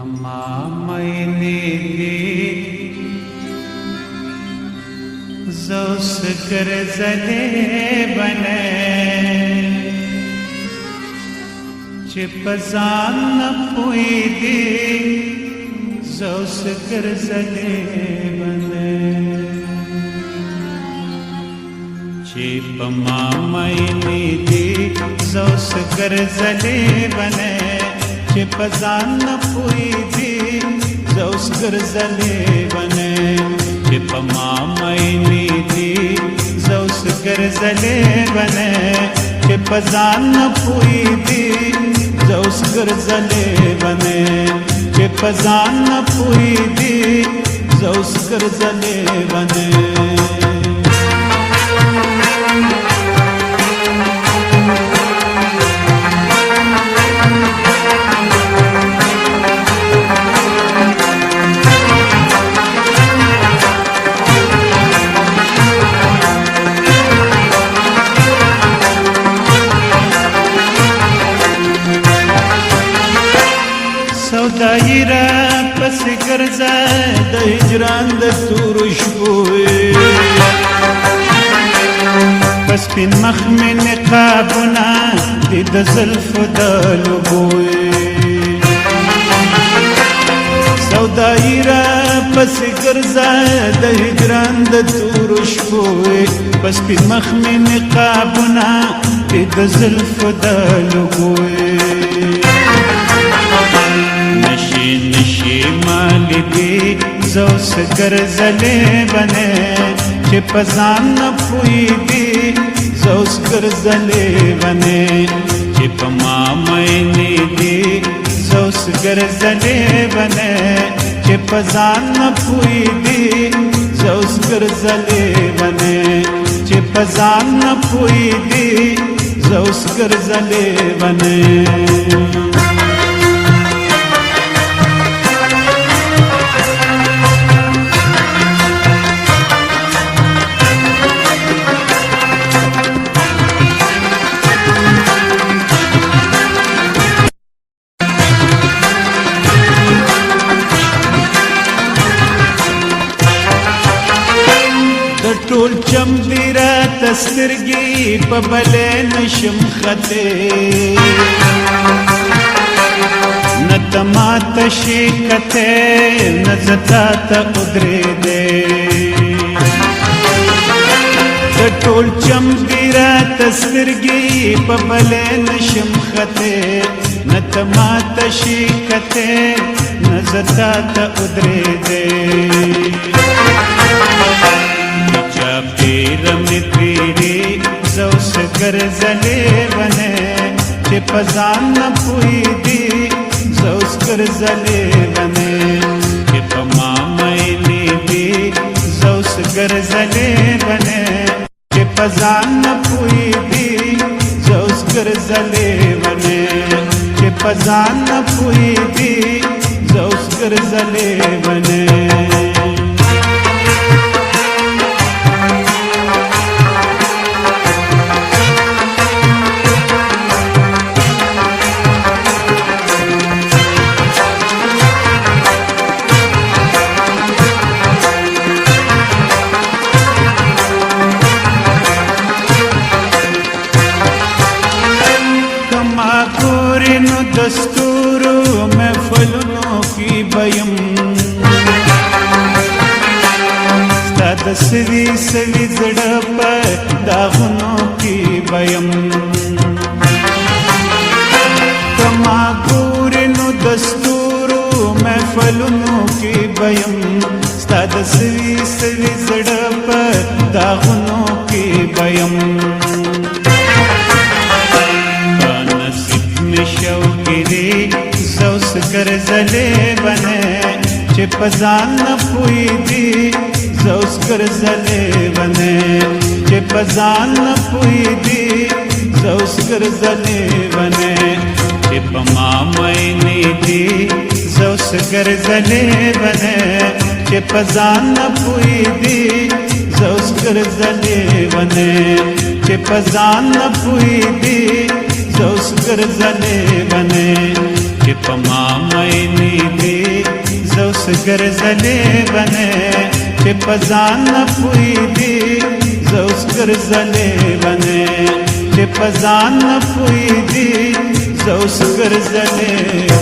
Pamamaini Zaus karzale bane Chipazan na puidi Zaus karzale bane Chipamamaini Zaus karzale bane Chipazan na puidi Zaus karzale bane Chipamamaini Zaus karzale bane Chipazan na puidi Zaus karzale bane Chipazan na puidi Zaus karzale bane Daira pas garza da hijran da turush boy pas pin makh mein niqabuna di da zulf da luboy Daira pas garza da hijran da turush boy pas pin makh mein niqabuna di da zulf da luboy Nishi mali di Zaus karzale bane Chipazan na puidi Zaus karzale bane Chipamamaini di Zaus karzale bane Chipazan na puidi Zaus karzale bane Chipazan na puidi Zaus karzale bane ټول چم دی را تسترګي په بلې نشم خته نتما تشي کته نزتا ته ادرې دې ټول چم دی را تسترګي په بلې نشم خته نتما تشي کته نزتا ته ادرې دې Rami tiri Zaus karzale bane Chipazan na puidi Zaus karzale bane Chipamamaini Zaus karzale bane Chipazan na puidi Zaus karzale bane Chipazan na puidi Zaus karzale bane دستورو محفلونو کی بیم ستا د سوي سوي زړه په داغونو کی بیم کما ګورې نو دستورو محفلونو کی بیم ستا د سوي سوي زړه په داغونو کی بیم Zaus karzale bane Chipazan na puidi Zaus karzale bane Chipazan na puidi Zaus karzale bane Chipamamaini Zaus karzale bane Chipazan na puidi Zaus karzale bane Chipazan na puidi Zaus karzale bane چې په ما مینې دي زوس ګرځلې بنه چې په ځان نه پوهېدې زوس ګرځلې بنه چې په ځان نه پوهېدې زوس ګرځلې